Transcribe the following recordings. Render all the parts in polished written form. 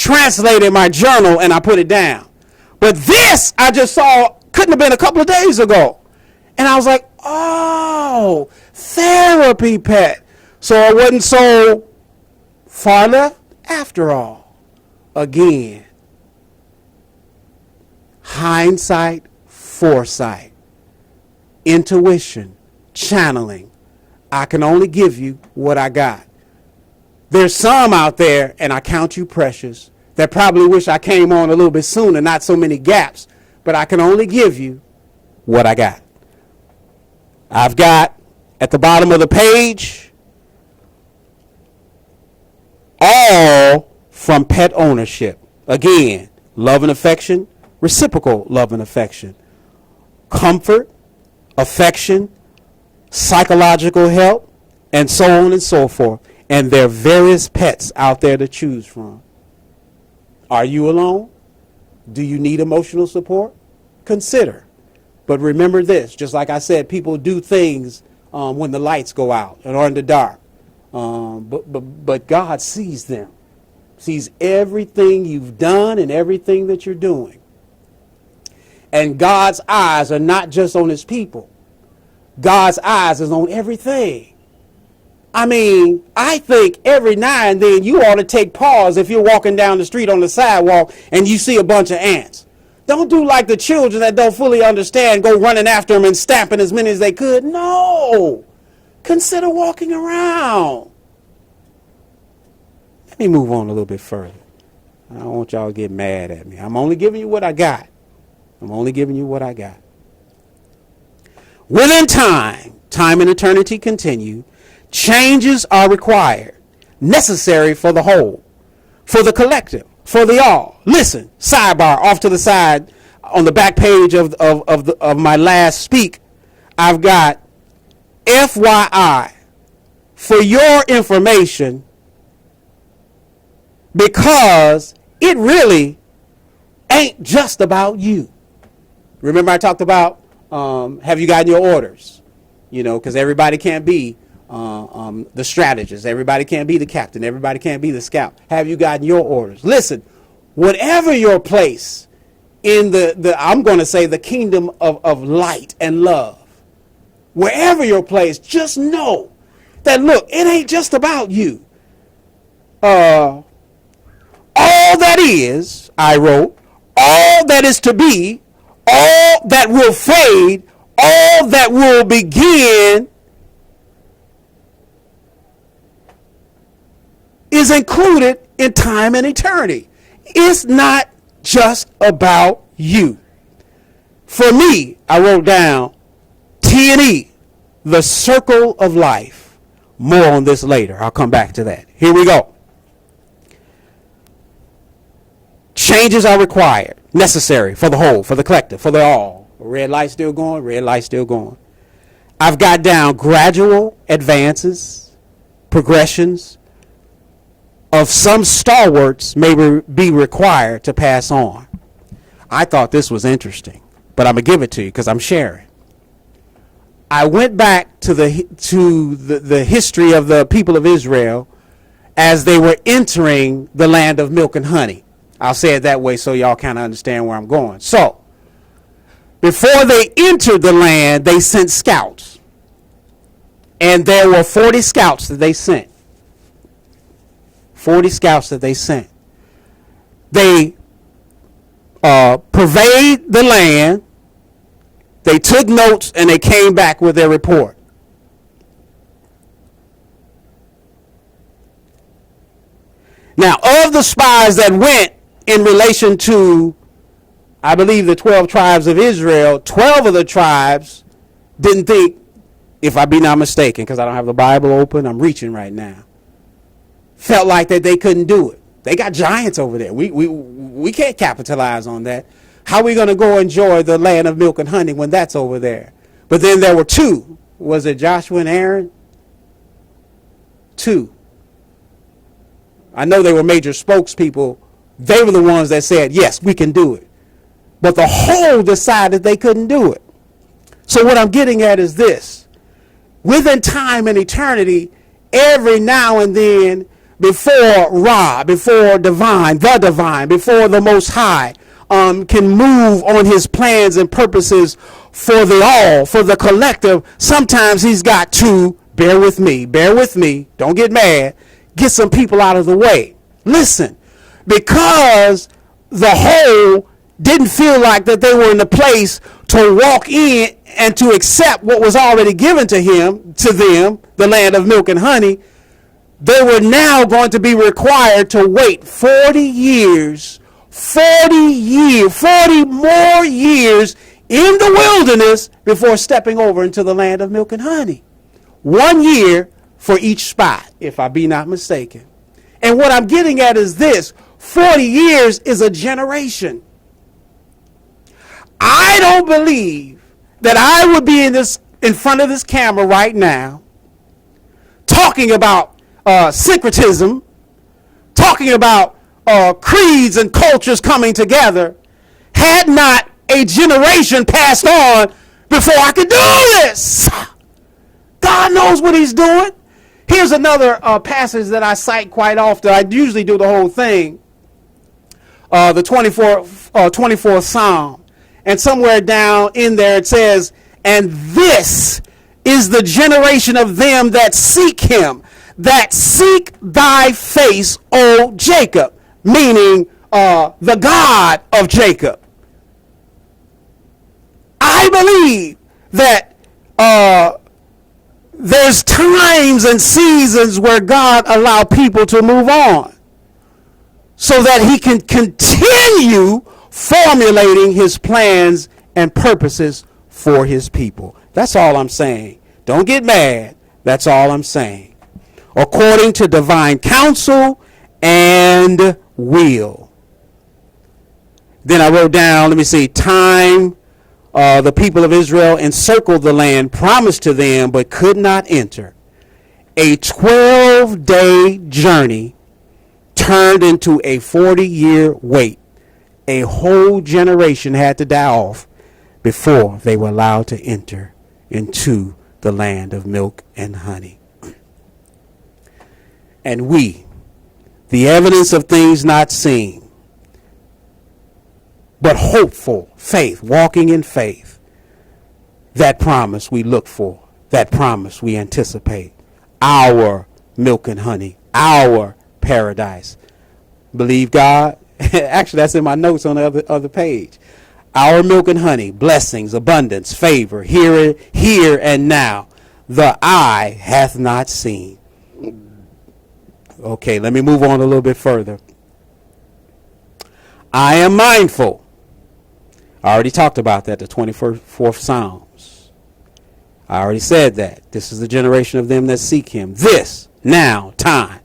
translated my journal and I put it down. But this I just saw couldn't have been a couple of days ago. And I was like, oh, therapy pet. So I wasn't so far left after all. Again, hindsight, foresight, intuition, channeling. I can only give you what I got. There's some out there, and I count you precious, that probably wish I came on a little bit sooner, not so many gaps, but I can only give you what I got. I've got at the bottom of the page, all from pet ownership. Again, love and affection, reciprocal love and affection, comfort, affection, psychological help, and so on and so forth. And there are various pets out there to choose from. Are you alone? Do you need emotional support? Consider. But remember this, just like I said, people do things when the lights go out or in the dark. But God sees them, sees everything you've done and everything that you're doing. And God's eyes are not just on his people. God's eyes is on everything. I mean, I think every now and then you ought to take pause if you're walking down the street on the sidewalk and you see a bunch of ants. Don't do like the children that don't fully understand, go running after them and stamping as many as they could. No. Consider walking around. Let me move on a little bit further. I don't want y'all to get mad at me. I'm only giving you what I got. I'm only giving you what I got. Within time and eternity continue, changes are required, necessary for the whole, for the collective, for the all. Listen, sidebar off to the side on the back page of my last speak, I've got FYI for your information, because it really ain't just about you. Remember I talked about have you gotten your orders? You know, because everybody can't be the strategist. Everybody can't be the captain. Everybody can't be the scout. Have you gotten your orders? Listen, whatever your place in the I'm going to say the kingdom of light and love, wherever your place, just know that, look, it ain't just about you. All that is, I wrote, all that is to be, all that will fade, all that will begin is included in time and eternity. It's not just about you. For me, I wrote down T&E, the circle of life. More on this later. I'll come back to that. Here we go. Changes are required, necessary for the whole, for the collective, for the all. Red light still going, red light still going. I've got down gradual advances, progressions of some stalwarts may be required to pass on. I thought this was interesting, but I'm going to give it to you because I'm sharing. I went back to the history of the people of Israel as they were entering the land of milk and honey. I'll say it that way so y'all kind of understand where I'm going. So, before they entered the land, they sent scouts. And there were 40 scouts that they sent. 40 scouts that they sent. They pervaded the land. They took notes and they came back with their report. Now, of the spies that went in relation to, I believe, the 12 tribes of Israel, 12 of the tribes didn't think, if I be not mistaken, because I don't have the Bible open, I'm reaching right now, felt like that they couldn't do it. They got giants over there. We can't capitalize on that. How are we going to go enjoy the land of milk and honey when that's over there? But then there were two. Was it Joshua and Aaron? Two. I know they were major spokespeople. They were the ones that said, yes, we can do it. But the whole decided they couldn't do it. So what I'm getting at is this. Within time and eternity, every now and then, before Ra, before divine, before the Most High, can move on his plans and purposes for the all, for the collective, sometimes he's got to, bear with me, don't get mad, get some people out of the way. Listen, because the whole didn't feel like that they were in the place to walk in and to accept what was already given to them, the land of milk and honey, they were now going to be required to wait 40 more years in the wilderness before stepping over into the land of milk and honey. 1 year for each spot, if I be not mistaken. And what I'm getting at is this: 40 years is a generation. I don't believe that I would be in front of this camera right now talking about syncretism, talking about creeds and cultures coming together, had not a generation passed on before I could do this. God knows what he's doing. Here's another passage that I cite quite often. I usually do the whole thing. The 24th Psalm. And somewhere down in there it says, and this is the generation of them that seek him, that seek thy face, O Jacob, meaning the God of Jacob. I believe that there's times and seasons where God allows people to move on so that he can continue formulating his plans and purposes for his people. That's all I'm saying. Don't get mad. That's all I'm saying. According to divine counsel and will. Then I wrote down, time the people of Israel encircled the land promised to them but could not enter. A 12-day journey turned into a 40-year wait. A whole generation had to die off before they were allowed to enter into the land of milk and honey. And we, the evidence of things not seen, but hopeful, faith, walking in faith, that promise we look for, that promise we anticipate, our milk and honey, our paradise. Believe God. Actually, that's in my notes on the other page. Our milk and honey, blessings, abundance, favor, here and now, the eye hath not seen. Okay, let me move on a little bit further. I am mindful. I already talked about that, the 24th Psalms. I already said that. This is the generation of them that seek him. This, now, time.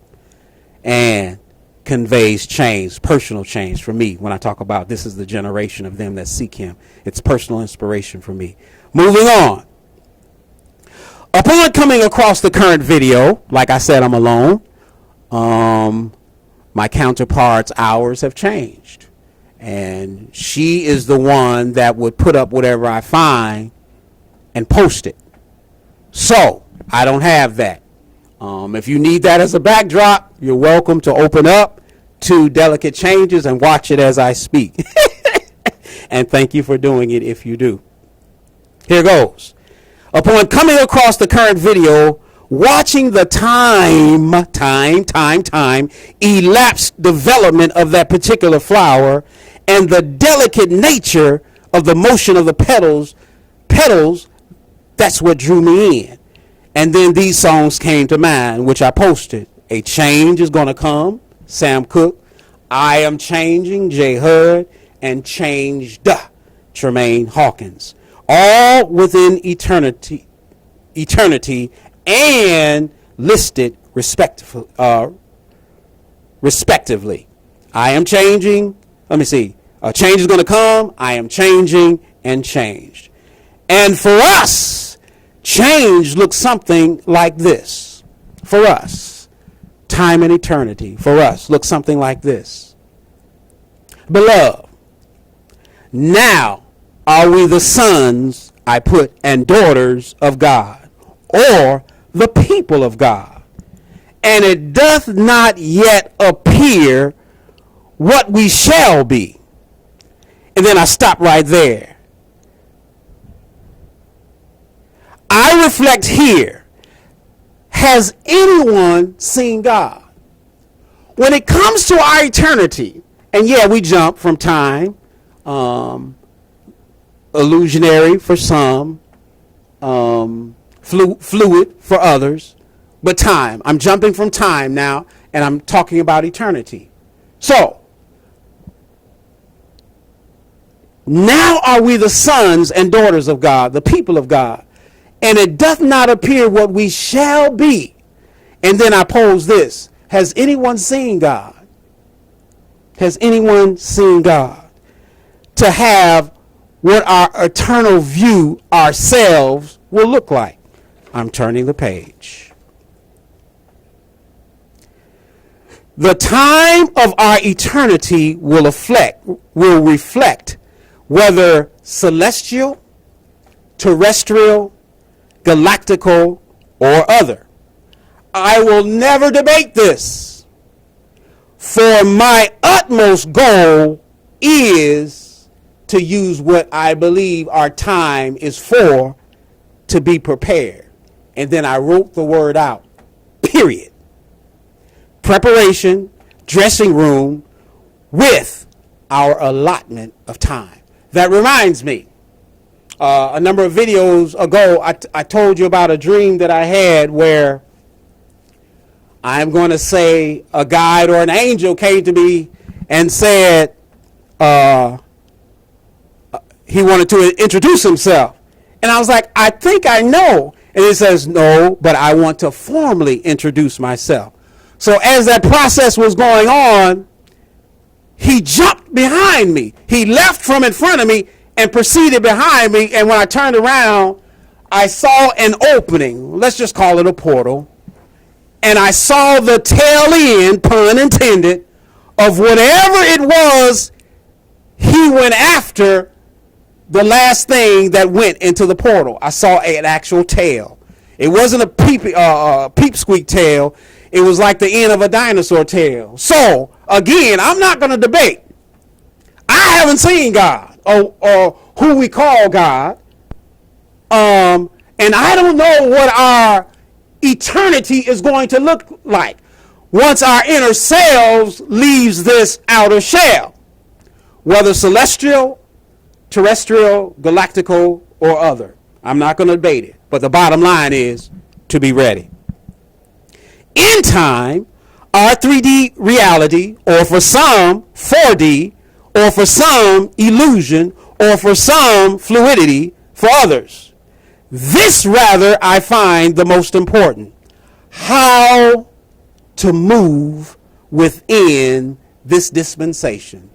And conveys change, personal change for me when I talk about this is the generation of them that seek him. It's personal inspiration for me. Moving on. Upon coming across the current video, like I said, I'm alone. My counterpart's hours have changed. And she is the one that would put up whatever I find and post it. So I don't have that. If you need that as a backdrop, you're welcome to open up to Delicate Changes and watch it as I speak. And thank you for doing it if you do. Here goes. Upon coming across the current video, watching the time elapsed development of that particular flower and the delicate nature of the motion of the petals, that's what drew me in. And then these songs came to mind, which I posted. A change is going to come, Sam Cooke. I Am Changing, Jay Hud. And Changed, Tremaine Hawkins. All within eternity and listed respectively. I am changing. Let me see. A change is going to come. I am changing and changed. And for us, change looks something like this. For us, time and eternity, for us, looks something like this. Beloved, now are we the sons, I put, and daughters of God, or the people of God. and it doth not yet appear what we shall be. And then I stop right there. I reflect here. Has anyone seen God? When it comes to our eternity, and yeah, we jump from time, illusionary for some, fluid for others, but time. I'm jumping from time now, and I'm talking about eternity. So, now are we the sons and daughters of God, the people of God, and it doth not appear what we shall be. And then I pose this. Has anyone seen God? Has anyone seen God? To have what our eternal view ourselves will look like. I'm turning the page. The time of our eternity will reflect whether celestial, terrestrial, galactical, or other. I will never debate this, for my utmost goal is to use what I believe our time is for, to be prepared. And then I wrote the word out, period. Preparation, dressing room, with our allotment of time. That reminds me, a number of videos ago, I told you about a dream that I had where I'm going to say a guide or an angel came to me and said he wanted to introduce himself. And I was like, I think I know. And he says, no, but I want to formally introduce myself. So as that process was going on, he jumped behind me. He left from in front of me and proceeded behind me. And when I turned around, I saw an opening. Let's just call it a portal. And I saw the tail end, pun intended, of whatever it was he went after, the last thing that went into the portal. I saw an actual tail. It wasn't a peep squeak tail. It was like the end of a dinosaur tail. So, again, I'm not going to debate. I haven't seen God or who we call God. And I don't know what our eternity is going to look like once our inner selves leaves this outer shell, whether celestial, terrestrial, galactical, or other. I'm not going to debate it, but the bottom line is to be ready. In time, our 3D reality, or for some 4D, or for some illusion, or for some fluidity for others. This rather I find the most important. How to move within this dispensation.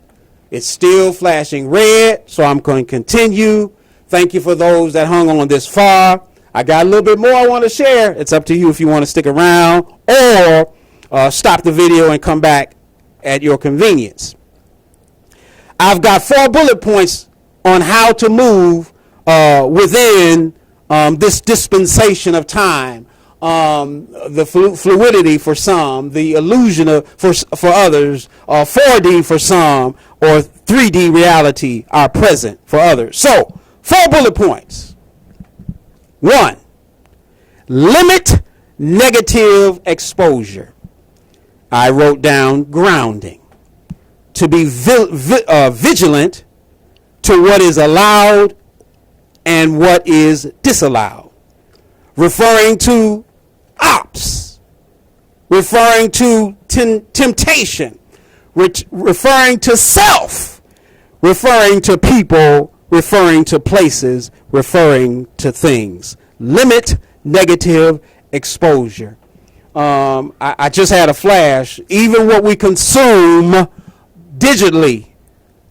It's still flashing red, so I'm going to continue. Thank you for those that hung on this far. I got a little bit more I want to share. It's up to you if you want to stick around or stop the video and come back at your convenience. I've got 4 bullet points on how to move within this dispensation of time, the fluidity for some, the illusion for others, 4D for some, or 3D reality, our present for others. So, 4 bullet points. 1, limit negative exposure. I wrote down grounding. To be vigilant to what is allowed and what is disallowed. Referring to ops. Referring to temptation. Referring to self. Referring to people. Referring to places. Referring to things. Limit negative exposure. I just had a flash. Even what we consume digitally,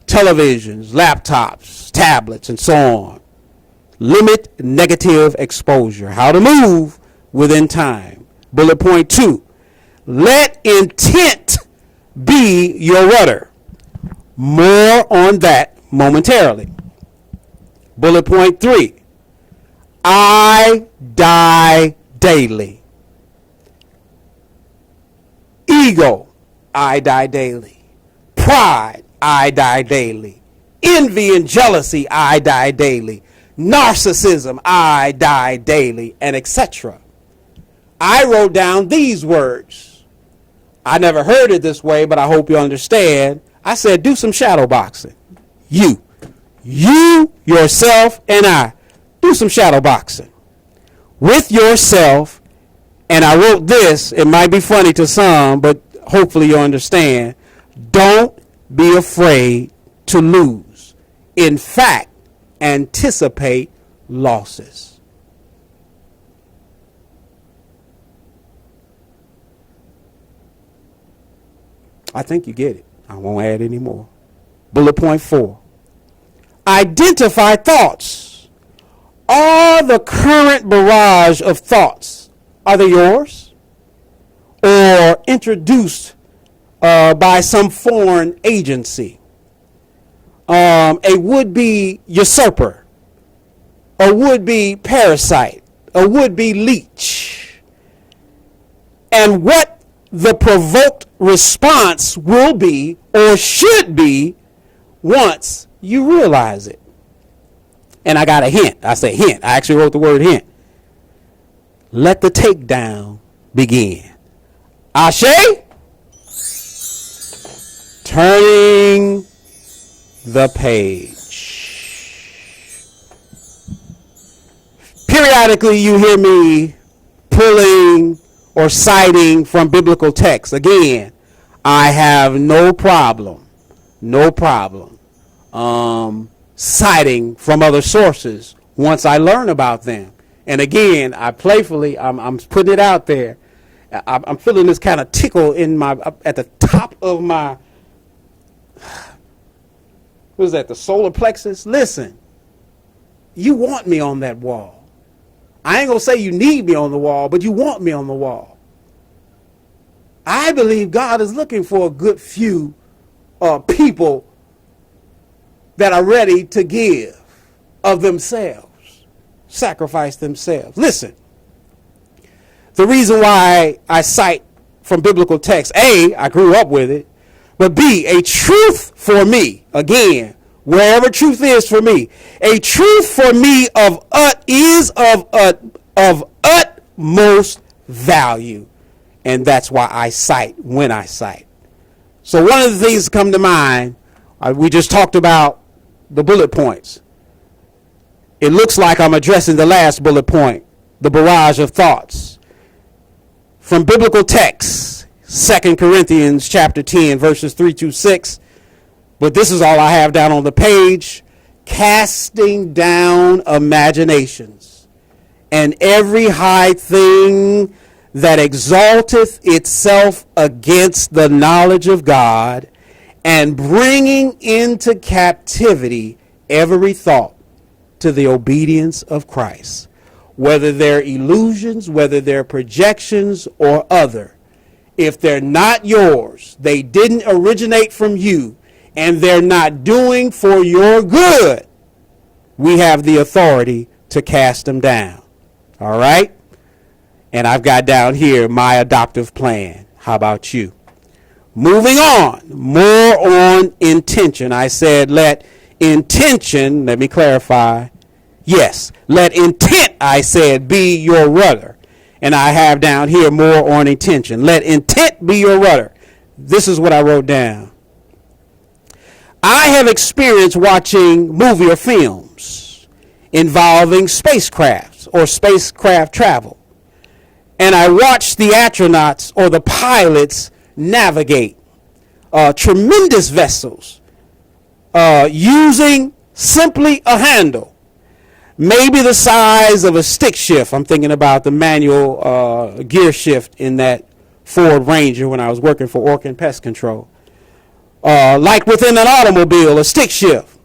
televisions, laptops, tablets, and so on. Limit negative exposure. How to move within time. Bullet point 2. Let intent be your rudder. More on that momentarily. Bullet point 3. I die daily. Ego, I die daily. Pride, I die daily. Envy and jealousy, I die daily. Narcissism, I die daily, and etc. I wrote down these words. I never heard it this way, but I hope you understand. I said, do some shadow boxing. You, yourself, and I. Do some shadow boxing with yourself. And I wrote this. It might be funny to some, but hopefully you'll understand. Don't be afraid to lose. In fact, anticipate losses. I think you get it. I won't add any more. Bullet point 4. Identify thoughts. Are the current barrage of thoughts, are they yours? Or introduced by some foreign agency? A would-be usurper, a would-be parasite, a would-be leech. And what the provoked response will be or should be once you realize it. And I got a hint. I say hint. I actually wrote the word hint. Let the takedown begin. Ashe? Turning the page. Periodically you hear me pulling or citing from biblical texts. Again, I have no problem citing from other sources once I learn about them. And again, I playfully, I'm putting it out there. I'm feeling this kind of tickle in my, at the top of my, what is that, the solar plexus? Listen, you want me on that wall. I ain't going to say you need me on the wall, but you want me on the wall. I believe God is looking for a good few people that are ready to give of themselves, sacrifice themselves. Listen, the reason why I cite from biblical text, A, I grew up with it, but B, a truth for me, again, wherever truth is for me, a truth for me is of utmost value. And that's why I cite when I cite. So one of the things that come to mind, we just talked about the bullet points. It looks like I'm addressing the last bullet point, the barrage of thoughts. From biblical texts, 2 Corinthians chapter 10, verses 3-6. But this is all I have down on the page. Casting down imaginations and every high thing that exalteth itself against the knowledge of God, and bringing into captivity every thought to the obedience of Christ. Whether they're illusions, whether they're projections or other. If they're not yours, they didn't originate from you, and they're not doing for your good, we have the authority to cast them down. All right? And I've got down here my adoptive plan. How about you? Moving on, more on intention. I said let intention, let me clarify. Yes, let intent, I said, be your rudder. And I have down here more on intention. Let intent be your rudder. This is what I wrote down. I have experienced watching movie or films involving spacecrafts or spacecraft travel. And I watched the astronauts or the pilots navigate tremendous vessels using simply a handle, maybe the size of a stick shift. I'm thinking about the manual gear shift in that Ford Ranger when I was working for Orkin Pest Control. Like within an automobile, a stick shift.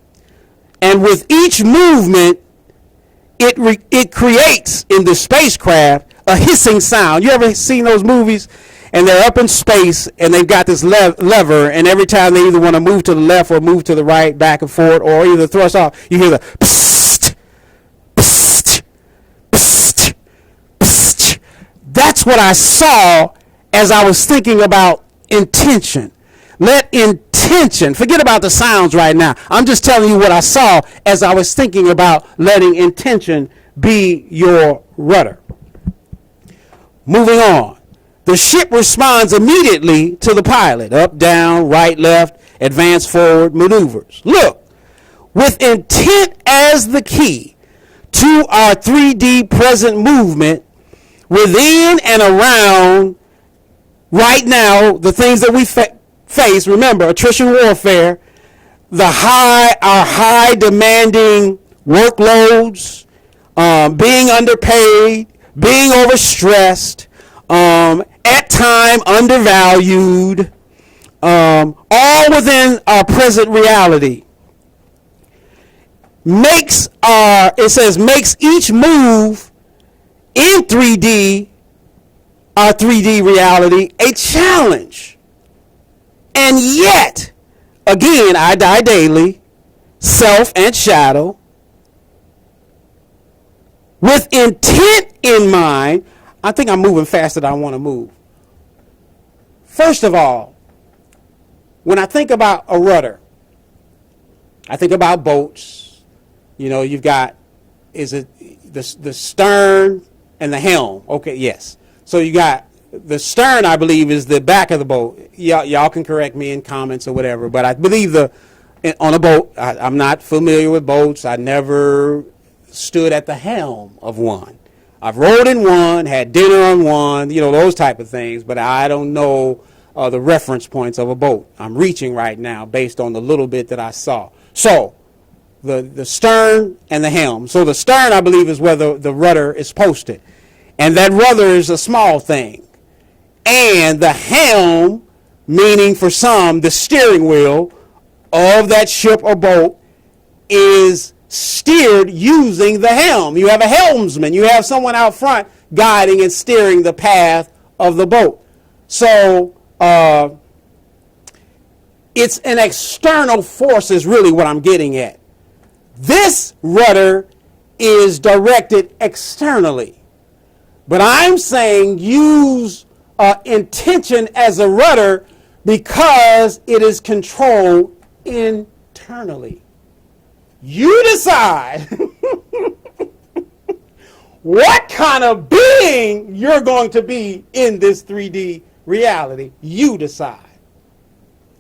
And with each movement, it creates in the spacecraft a hissing sound. You ever seen those movies? And they're up in space, and they've got this lever, and every time they either want to move to the left or move to the right, back and forth, or either thrust off, you hear the psst, psst, psst, psst. That's what I saw as I was thinking about intention. Let intention, forget about the sounds right now. I'm just telling you what I saw as I was thinking about letting intention be your rudder. Moving on. The ship responds immediately to the pilot. Up, down, right, left, advance, forward, maneuvers. Look, with intent as the key to our 3D present movement, within and around right now, the things that we face, remember, attrition warfare, our high demanding workloads, being underpaid, being overstressed, at time undervalued, all within our present reality, makes each move in 3D, our 3D reality, a challenge. And yet, again, I die daily, self and shadow, with intent in mind. I think I'm moving faster than I want to move. First of all, when I think about a rudder, I think about boats. You know, you've got, is it the stern and the helm? Okay, yes. So you got the stern, I believe, is the back of the boat. Y'all can correct me in comments or whatever, but I believe on a boat, I'm not familiar with boats. I never stood at the helm of one. I've rowed in one, had dinner on one, you know, those type of things, but I don't know the reference points of a boat. I'm reaching right now based on the little bit that I saw. So the stern and the helm. So the stern, I believe, is where the rudder is posted. And that rudder is a small thing. And the helm, meaning for some, the steering wheel of that ship or boat, is steered using the helm. You have a helmsman. You have someone out front guiding and steering the path of the boat. So it's an external force is really what I'm getting at. This rudder is directed externally. But I'm saying use intention as a rudder because it is controlled internally. You decide what kind of being you're going to be in this 3D reality. You decide.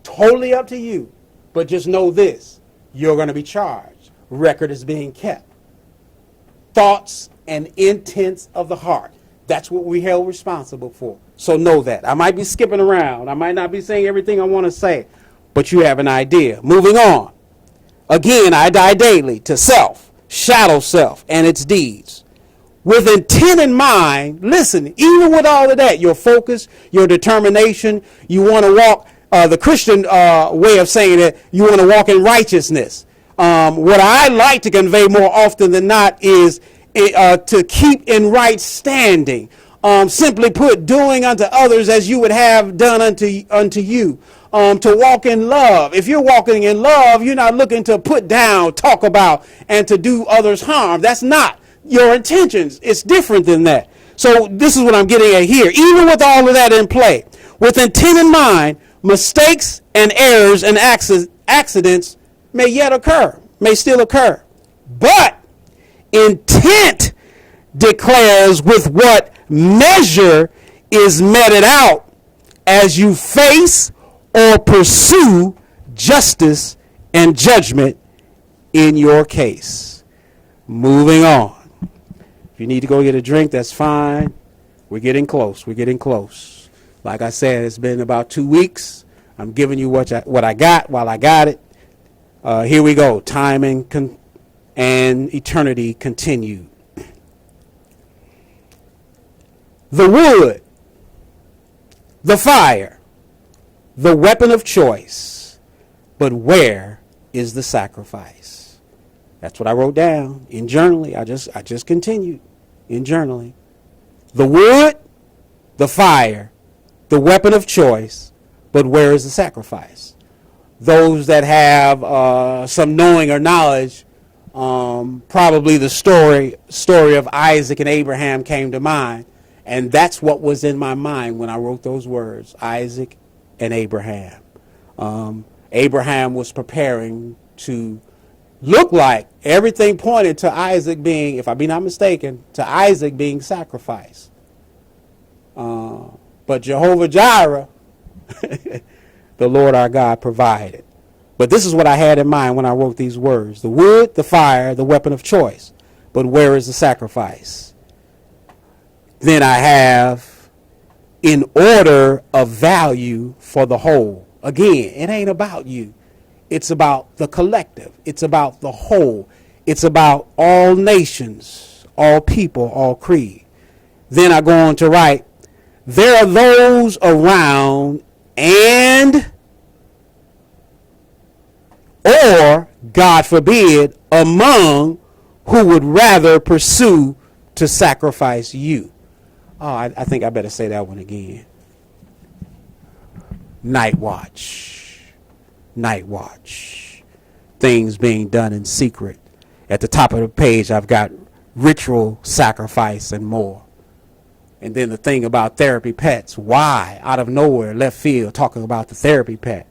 Totally up to you. But just know this. You're going to be charged. Record is being kept. Thoughts and intents of the heart. That's what we held responsible for. So know that. I might be skipping around. I might not be saying everything I want to say. But you have an idea. Moving on. Again, I die daily to self, shadow self, and its deeds. With intent in mind, listen, even with all of that, your focus, your determination, you want to walk, the Christian way of saying it, you want to walk in righteousness. What I like to convey more often than not is to keep in right standing. Simply put, doing unto others as you would have done unto you. To walk in love. If you're walking in love, you're not looking to put down, talk about, and to do others harm. That's not your intentions. It's different than that. So this is what I'm getting at here. Even with all of that in play, with intent in mind, mistakes and errors and accidents may yet occur, may still occur. But intent declares with what measure is meted out as you face or pursue justice and judgment in your case. Moving on. If you need to go get a drink, that's fine. We're getting close. We're getting close. Like I said, it's been about 2 weeks. I'm giving you what I got while I got it. Here we go. Time and eternity continued. The wood, the fire, the weapon of choice, but where is the sacrifice? That's what I wrote down in journaling. I just continued in journaling. The wood, the fire, the weapon of choice, but where is the sacrifice? Those that have some knowing or knowledge, probably the story of Isaac and Abraham came to mind, and that's what was in my mind when I wrote those words, Isaac and Abraham. Abraham was preparing to look like everything pointed to Isaac being, if I be not mistaken, to Isaac being sacrificed. But Jehovah Jireh, the Lord our God, provided. But this is what I had in mind when I wrote these words. The wood, the fire, the weapon of choice. But where is the sacrifice? Then I have in order of value for the whole. Again, it ain't about you. It's about the collective. It's about the whole. It's about all nations, all people, all creed. Then I go on to write, there are those around and, or, God forbid, among who would rather pursue to sacrifice you. Oh, I think I better say that one again. Night watch. Night watch. Things being done in secret. At the top of the page, I've got ritual, sacrifice, and more. And then the thing about therapy pets. Why, out of nowhere, left field, talking about the therapy pet?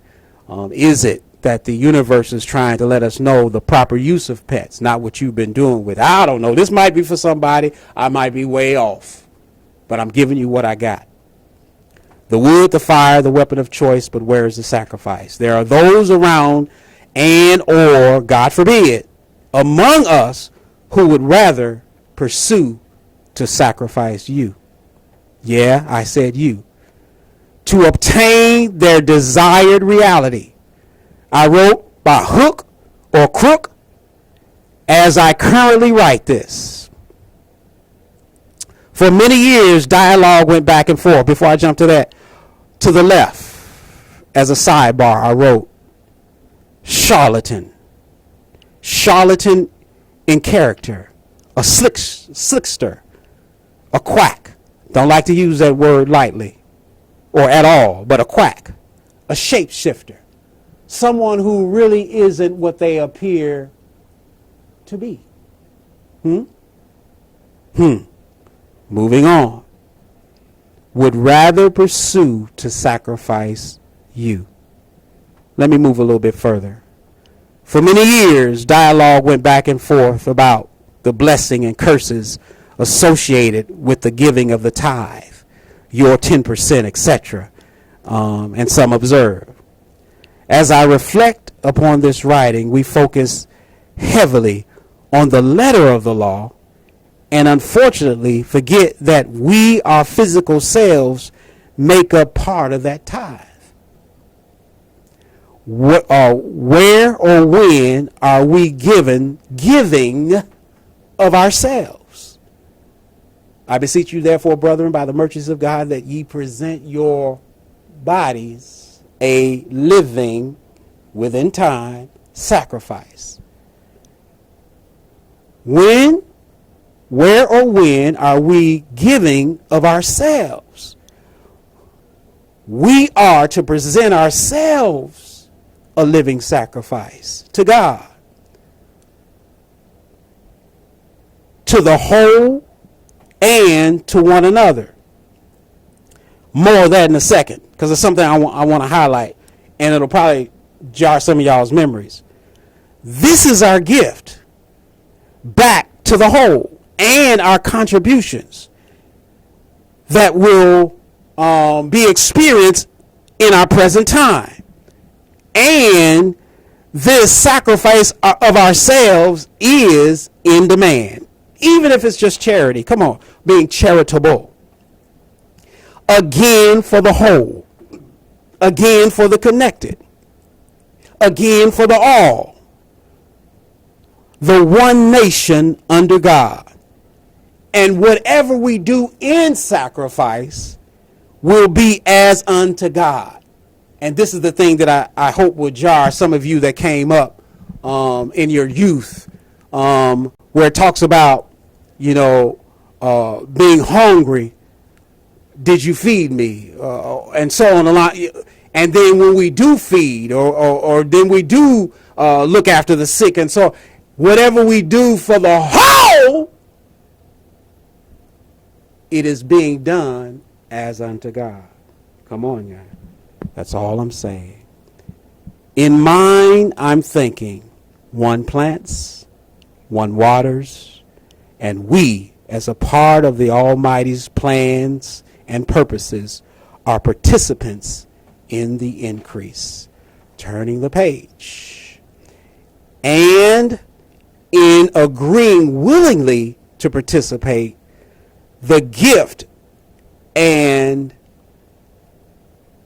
Is it that the universe is trying to let us know the proper use of pets, not what you've been doing with? I don't know. This might be for somebody. I might be way off. But I'm giving you what I got. The wood, the fire, the weapon of choice, but where is the sacrifice? There are those around and or, God forbid, among us who would rather pursue to sacrifice you. Yeah, I said you. To obtain their desired reality. I wrote by hook or crook as I currently write this. For many years, dialogue went back and forth. Before I jump to that, to the left, as a sidebar, I wrote charlatan. Charlatan in character. A slickster. A quack. Don't like to use that word lightly or at all, but a quack. A shapeshifter. Someone who really isn't what they appear to be. Moving on. Would rather pursue to sacrifice you. Let me move a little bit further. For many years, dialogue went back and forth about the blessing and curses associated with the giving of the tithe, your 10%, etc. And some observe. As I reflect upon this writing, we focus heavily on the letter of the law and unfortunately forget that we, our physical selves, make up part of that tithe. Where or when are we giving of ourselves? I beseech you, therefore, brethren, by the mercies of God, that ye present your bodies a living, within time, sacrifice. When, where or when are we giving of ourselves? We are to present ourselves a living sacrifice to God, to the whole, and to one another. More of that in a second, because it's something I want to highlight, and it'll probably jar some of y'all's memories. This is our gift back to the whole, and our contributions that will be experienced in our present time. And this sacrifice of ourselves is in demand, even if it's just charity. Come on, being charitable. Again for the whole. Again for the connected. Again for the all. The one nation under God. And whatever we do in sacrifice will be as unto God. And this is the thing that I hope will jar some of you that came up in your youth, where it talks about, being hungry. Did you feed me? And so on a lot. And then when we do feed, or then we do look after the sick, and so whatever we do for the whole, it is being done as unto God. Come on, y'all. That's all I'm saying. In mind, I'm thinking one plants, one waters, and we, as a part of the Almighty's plans and purposes, are participants in the increase. Turning the page. And in agreeing willingly to participate, the gift and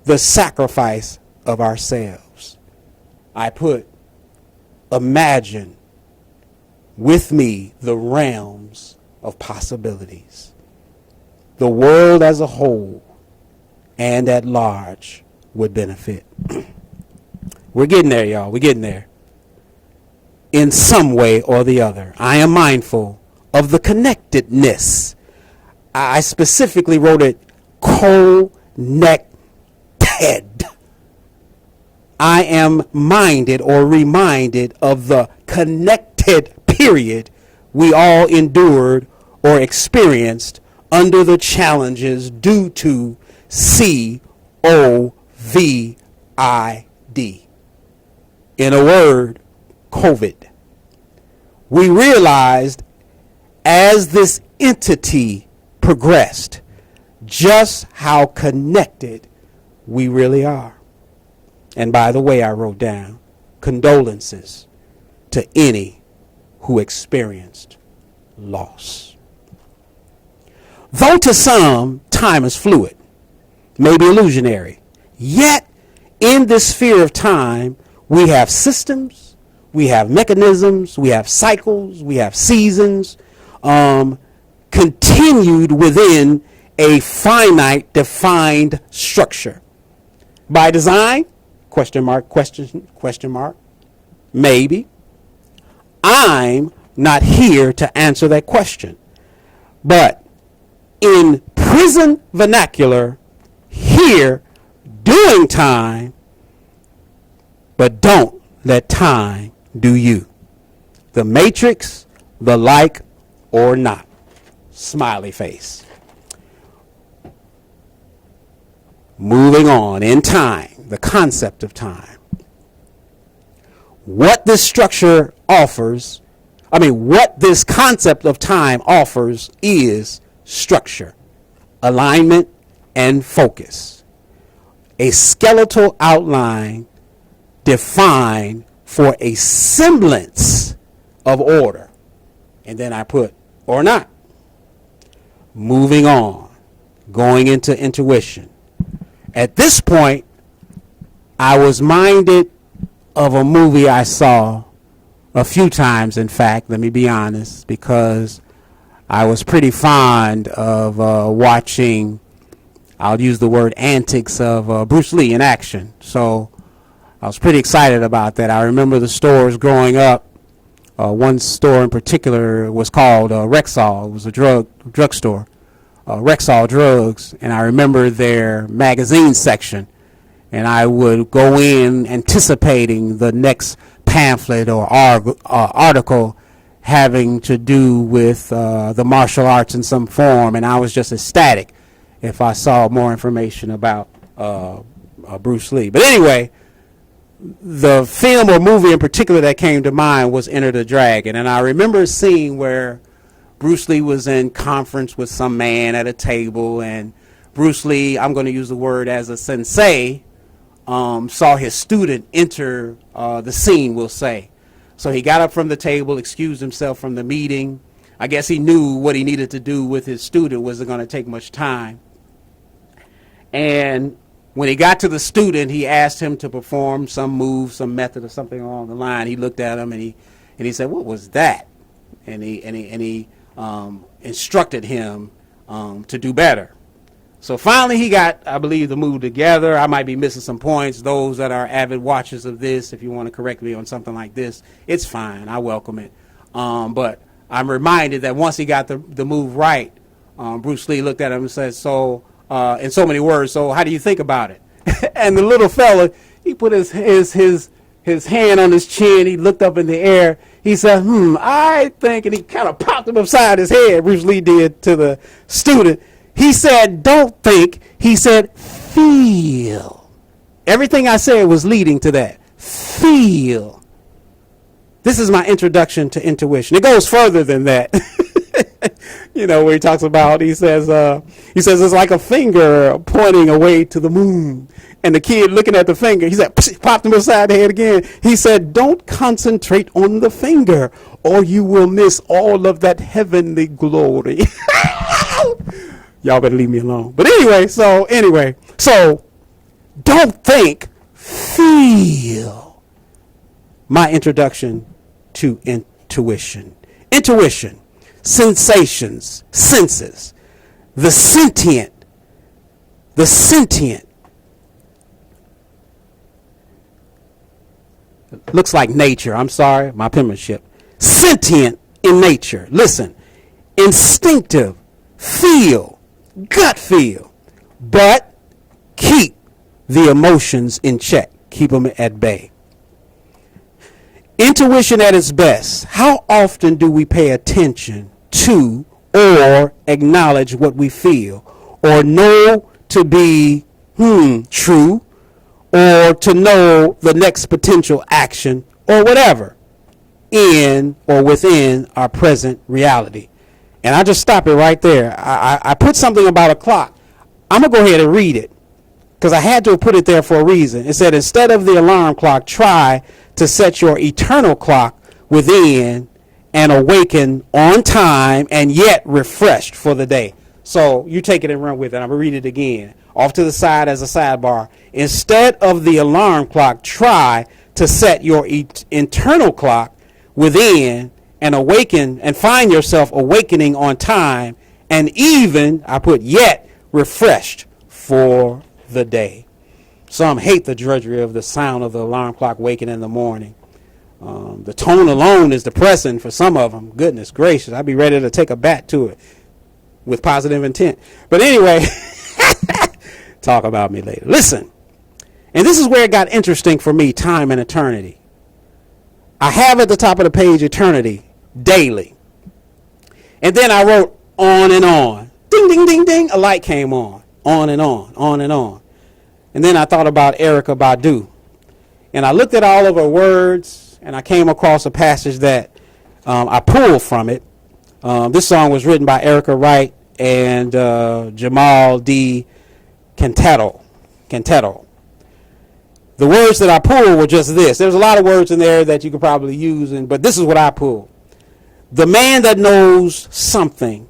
the sacrifice of ourselves. I put, imagine with me the realms of possibilities. The world as a whole and at large would benefit. We're getting there, y'all. We're getting there. In some way or the other. I am mindful of the connectedness. I specifically wrote it connected. I am minded or reminded of the connected period we all endured or experienced under the challenges due to COVID. In a word, COVID. We realized as this entity progressed just how connected we really are. And by the way, I wrote down condolences to any who experienced loss. Though to some, time is fluid, maybe illusionary, yet in this sphere of time, we have systems, we have mechanisms, we have cycles, we have seasons, continued within a finite, defined structure. By design? Question mark, question mark. Maybe. I'm not here to answer that question. But in prison vernacular, here, doing time, but don't let time do you. The Matrix, the like or not. Smiley face. Moving on in time, the concept of time. What this structure offers, what this concept of time offers is structure, alignment, and focus. A skeletal outline defined for a semblance of order. And then I put, or not. Moving on, going into intuition. At this point, I was minded of a movie I saw a few times, in fact, let me be honest, because I was pretty fond of watching, I'll use the word antics of Bruce Lee in action. So I was pretty excited about that. I remember the stores growing up. One store in particular was called Rexall. It was a drugstore. Rexall Drugs, and I remember their magazine section, and I would go in anticipating the next pamphlet or article having to do with the martial arts in some form, and I was just ecstatic if I saw more information about Bruce Lee. But anyway, the film or movie in particular that came to mind was Enter the Dragon, and I remember a scene where Bruce Lee was in conference with some man at a table, and Bruce Lee, I'm going to use the word as a sensei, saw his student enter the scene, we'll say. So he got up from the table, excused himself from the meeting. I guess he knew what he needed to do with his student wasn't going to take much time. And when he got to the student, he asked him to perform some move, some method or something along the line. He looked at him and he said, "What was that?" And he instructed him to do better. So finally he got, I believe, the move together. I might be missing some points. Those that are avid watchers of this, if you want to correct me on something like this, it's fine. I welcome it. But I'm reminded that once he got the move right, Bruce Lee looked at him and said, so, in so many words, so how do you think about it? And the little fella, he put his hand on his chin. He looked up in the air. He said, I think, and he kind of popped him upside his head, Bruce Lee did to the student. He said, don't think. He said, feel. Everything I said was leading to that. Feel. This is my introduction to intuition. It goes further than that. Where he talks about, he says it's like a finger pointing away to the moon. And the kid looking at the finger, he said, popped him upside the head again. He said, don't concentrate on the finger or you will miss all of that heavenly glory. Y'all better leave me alone. But anyway, so don't think, feel. My introduction to intuition. Intuition, sensations, senses, the sentient, looks like nature. I'm sorry, my penmanship. Sentient in nature. Listen, instinctive, feel, gut feel, but keep the emotions in check. Keep them at bay. Intuition at its best. How often do we pay attention to or acknowledge what we feel or know to be true, or to know the next potential action or whatever in or within our present reality? And I just stop it right there. I put something about a clock. I'm going to go ahead and read it because I had to put it there for a reason. It said, instead of the alarm clock, try to set your eternal clock within and awaken on time and yet refreshed for the day. So you take it and run with it. I'm going to read it again. Off to the side as a sidebar. Instead of the alarm clock, try to set your internal clock within and awaken and find yourself awakening on time and even, I put yet, refreshed for the day. Some hate the drudgery of the sound of the alarm clock waking in the morning. The tone alone is depressing for some of them. Goodness gracious, I'd be ready to take a bat to it with positive intent. But anyway, talk about me later. Listen, and this is where it got interesting for me, time and eternity. I have at the top of the page eternity, daily. And then I wrote on and on. Ding, ding, ding, ding. A light came on and on, on and on. And then I thought about Erykah Badu. And I looked at all of her words, and I came across a passage that I pulled from it. This song was written by Erica Wright and Jamal D. Cantero. The words that I pulled were just this. There's a lot of words in there that you could probably use, but this is what I pulled. The man that knows something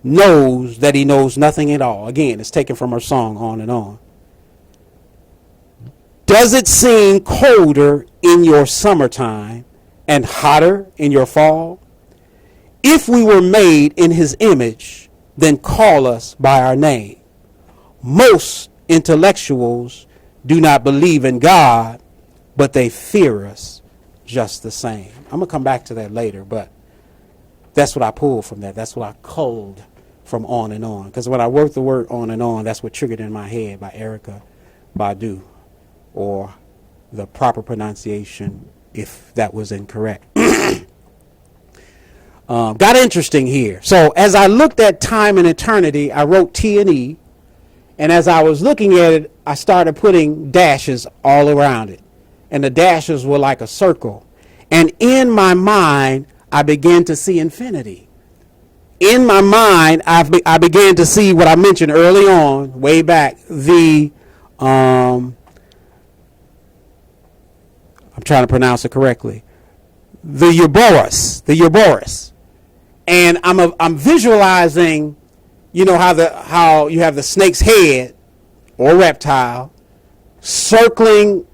knows that he knows nothing at all. Again, it's taken from her song, On and On. Does it seem colder in your summertime and hotter in your fall? If we were made in his image, then call us by our name. Most intellectuals do not believe in God, but they fear us just the same. I'm going to come back to that later, but that's what I pulled from that. That's what I culled from On and On. Because when I worked the word On and On, that's what triggered in my head by Erykah Badu, or the proper pronunciation if that was incorrect. Got interesting here. So as I looked at time and eternity, I wrote T and E. And as I was looking at it, I started putting dashes all around it. And the dashes were like a circle. And in my mind, I began to see infinity. In my mind, I began to see what I mentioned early on, way back, I'm trying to pronounce it correctly, the Ouroboros. And I'm visualizing, how you have the snake's head or reptile circling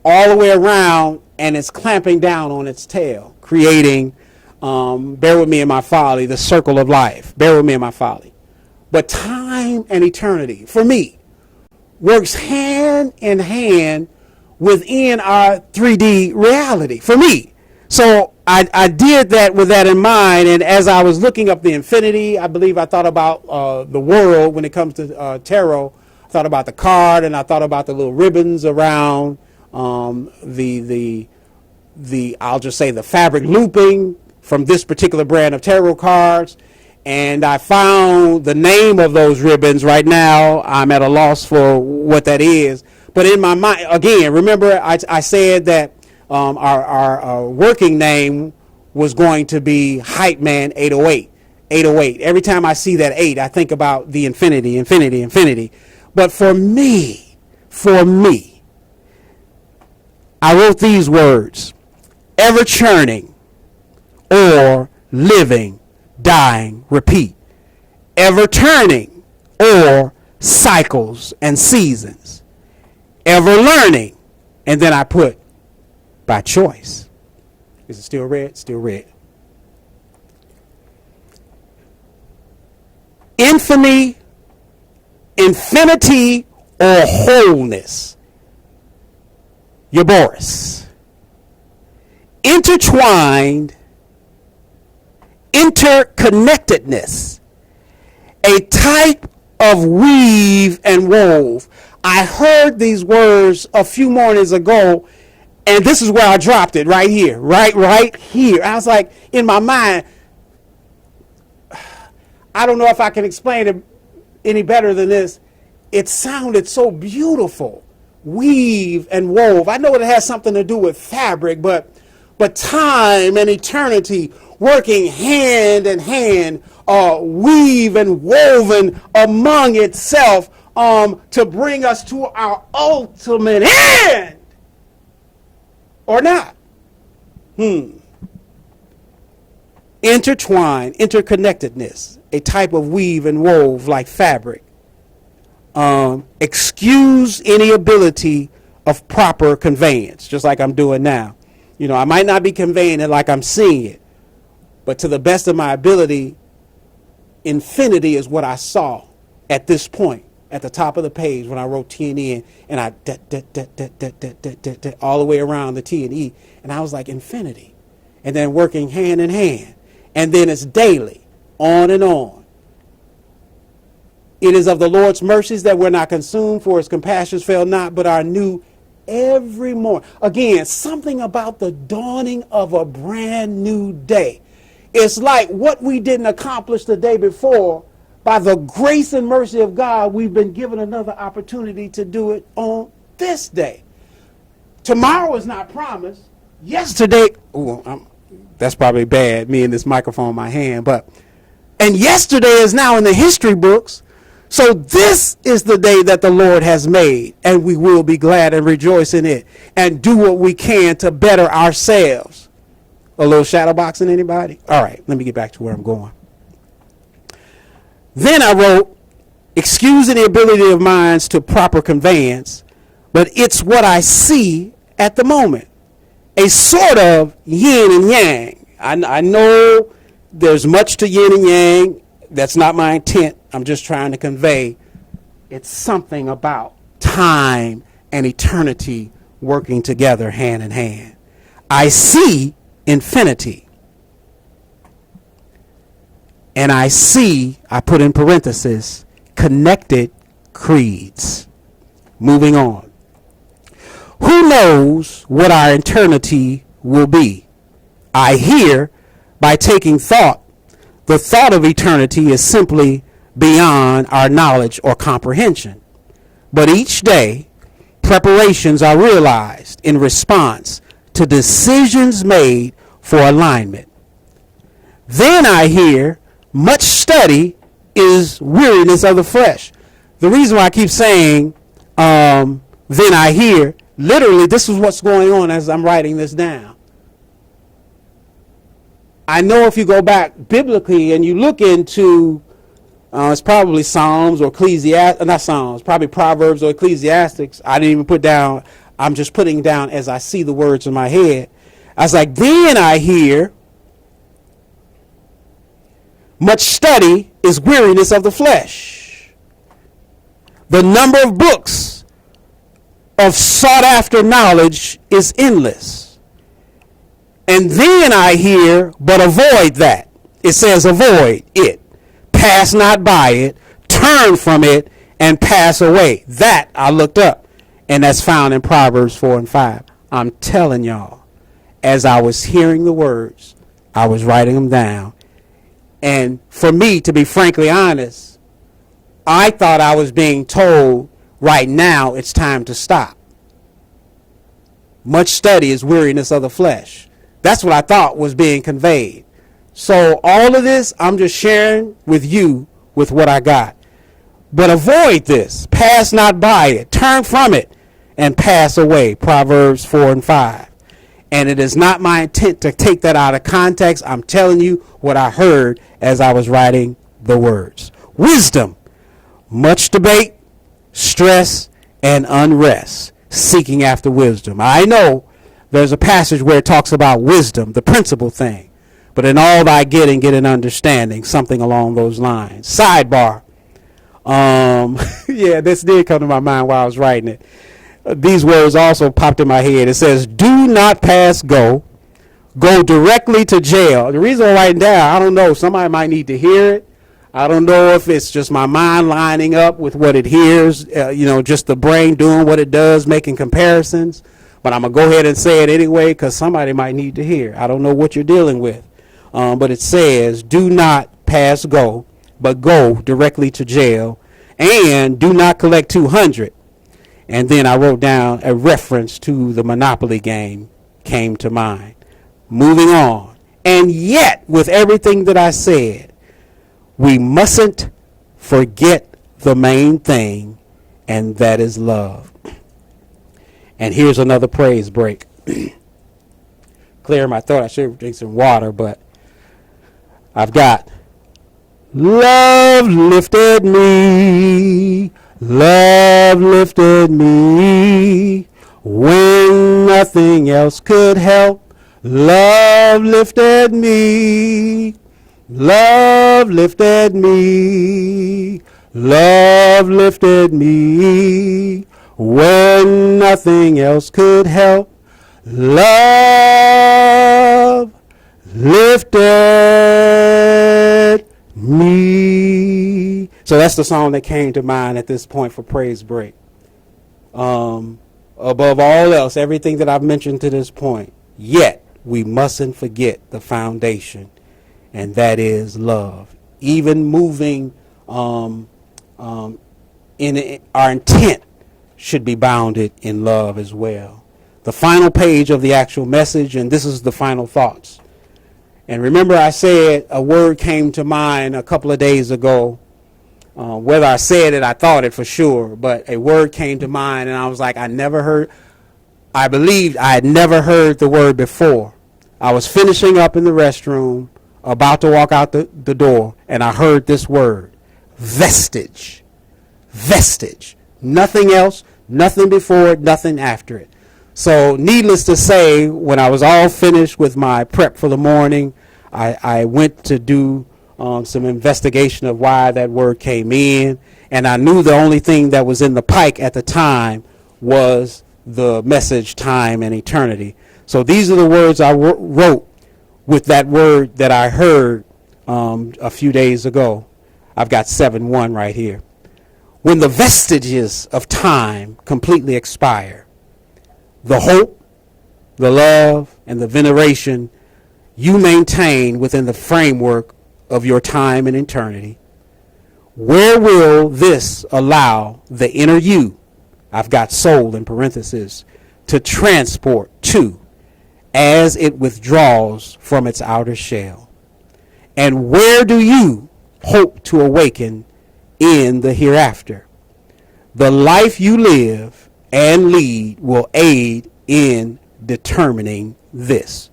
all the way around, and it's clamping down on its tail, creating, bear with me in my folly, the circle of life. Bear with me in my folly. But time and eternity, for me, works hand in hand within our 3D reality, for me. So I did that with that in mind, and as I was looking up the infinity, I believe I thought about the world when it comes to tarot. I thought about the card, and I thought about the little ribbons around the I'll just say the fabric looping from this particular brand of tarot cards. And I found the name of those ribbons. Right now, I'm at a loss for what that is. But in my mind, again, remember I said that our working name was going to be Hype Man 808. 808. Every time I see that 8, I think about the infinity, infinity, infinity. But for me, I wrote these words: ever churning, or living, dying, repeat. Ever turning, or cycles and seasons. Ever learning, and then I put by choice. Is it still red? Still red. Infinity or wholeness. Yoboris. Intertwined, interconnectedness. A type of weave and wove. I heard these words a few mornings ago, and this is where I dropped it, right here, right here. I was like, in my mind, I don't know if I can explain it any better than this. It sounded so beautiful. Weave and wove. I know it has something to do with fabric, but time and eternity working hand in hand, weave and woven among itself, to bring us to our ultimate end. Or not. Intertwined, interconnectedness, a type of weave and wove like fabric. Excuse any ability of proper conveyance, just like I'm doing now. I might not be conveying it like I'm seeing it, but to the best of my ability, infinity is what I saw at this point, at the top of the page when I wrote T and E, and I all the way around the T and E, and I was like, infinity. And then working hand in hand. And then it's daily, on and on. It is of the Lord's mercies that we're not consumed, for his compassions fail not, but are new every morning. Again, something about the dawning of a brand new day. It's like what we didn't accomplish the day before, by the grace and mercy of God, we've been given another opportunity to do it on this day. Tomorrow is not promised. Yesterday, that's probably bad, me and this microphone in my hand, and yesterday is now in the history books. So this is the day that the Lord has made, and we will be glad and rejoice in it and do what we can to better ourselves. A little shadow boxing, anybody? All right, let me get back to where I'm going. Then I wrote, excuse the ability of minds to proper conveyance, but it's what I see at the moment. A sort of yin and yang. I know there's much to yin and yang. That's not my intent. I'm just trying to convey it's something about time and eternity working together hand in hand. I see infinity. And I put in parentheses, connected creeds. Moving on. Who knows what our eternity will be? I hear, by taking thought, the thought of eternity is simply beyond our knowledge or comprehension. But each day, preparations are realized in response to decisions made for alignment. Then I hear, much study is weariness of the flesh. The reason why I keep saying, then I hear, literally, this is what's going on as I'm writing this down. I know if you go back biblically and you look into, it's probably Psalms or Ecclesiastes, not Psalms, probably Proverbs or Ecclesiastics. I didn't even put down, I'm just putting down as I see the words in my head. I was like, then I hear, much study is weariness of the flesh. The number of books of sought after knowledge is endless. And then I hear, but avoid that. It says avoid it. Pass not by it. Turn from it and pass away. That I looked up. And that's found in Proverbs 4 and 5. I'm telling y'all, as I was hearing the words, I was writing them down. And for me, to be frankly honest, I thought I was being told Right now, it's time to stop. Much study is weariness of the flesh. That's what I thought was being conveyed. So all of this, I'm just sharing with you with what I got. But avoid this. Pass not by it. Turn from it and pass away. Proverbs 4 and 5. And it is not my intent to take that out of context. I'm telling you what I heard as I was writing the words. Wisdom. Much debate, stress, and unrest. Seeking after wisdom. I know there's a passage where it talks about wisdom, the principal thing. But in all thy getting, get an understanding. Something along those lines. Sidebar. Yeah, this did come to my mind while I was writing it. These words also popped in my head. It says, do not pass go. Go directly to jail. The reason I'm writing down, I don't know. Somebody might need to hear it. I don't know if it's just my mind lining up with what it hears, just the brain doing what it does, making comparisons. But I'm going to go ahead and say it anyway because somebody might need to hear. I don't know what you're dealing with. But it says, do not pass go, but go directly to jail. And do not collect 200. And then I wrote down a reference to the Monopoly game came to mind. Moving on. And yet, with everything that I said, we mustn't forget the main thing, and that is love. And here's another praise break. Clear my throat. I should drink some water, but I've got love lifted me. Love lifted me when nothing else could help. Love lifted me. Love lifted me. Love lifted me when nothing else could help. Love lifted me. So that's the song that came to mind at this point for praise break. Above all else, everything that I've mentioned to this point, yet we mustn't forget the foundation, and that is love. Even moving in our intent should be bounded in love as well. The final page of the actual message, and this is the final thoughts. And remember, I said a word came to mind a couple of days ago. Whether I said it, I thought it for sure, but a word came to mind, and I was like, I believed I had never heard the word before. I was finishing up in the restroom, about to walk out the door, and I heard this word, vestige. Vestige. Nothing else, nothing before it, nothing after it. So needless to say, when I was all finished with my prep for the morning, I went to do some investigation of why that word came in, and I knew the only thing that was in the pike at the time was the message, time, and eternity. So these are the words I wrote with that word that I heard a few days ago. I've got 7:1 right here. When the vestiges of time completely expire, the hope, the love, and the veneration you maintain within the framework of your time and eternity, where will this allow the inner you, I've got soul in parentheses, to transport to as it withdraws from its outer shell? And where do you hope to awaken in the hereafter? The life you live and lead will aid in determining this.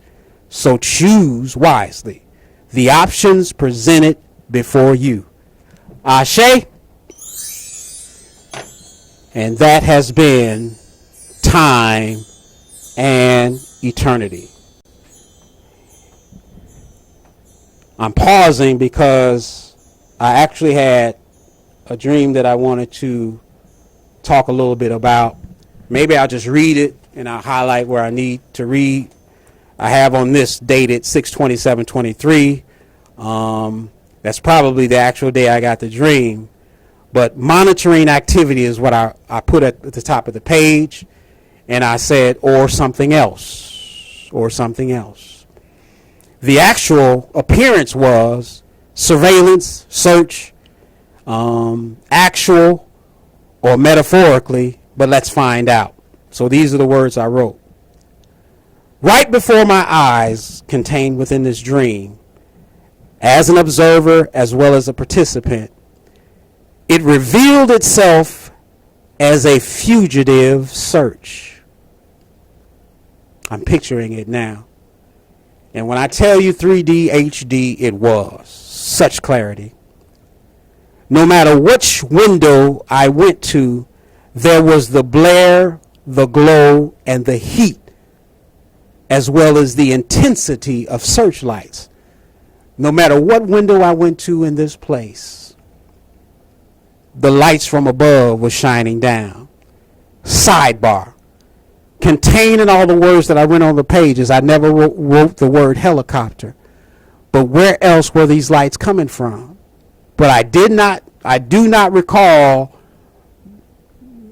So choose wisely the options presented before you. Ashe. And that has been time and eternity. I'm pausing because I actually had a dream that I wanted to talk a little bit about. Maybe I'll just read it and I'll highlight where I need to read. I have on this dated 6/27/23. That's probably the actual day I got the dream. But monitoring activity is what I put at the top of the page. And I said, or something else. Or something else. The actual appearance was surveillance, search, actual or metaphorically, but let's find out. So these are the words I wrote. Right before my eyes, contained within this dream, as an observer as well as a participant, it revealed itself as a fugitive search. I'm picturing it now. And when I tell you 3D HD, it was such clarity. No matter which window I went to, there was the blare, the glow, and the heat, as well as the intensity of searchlights. No matter what window I went to in this place, the lights from above were shining down. Sidebar. Contained in all the words that I went on the pages, I never wrote the word helicopter. But where else were these lights coming from? But I do not recall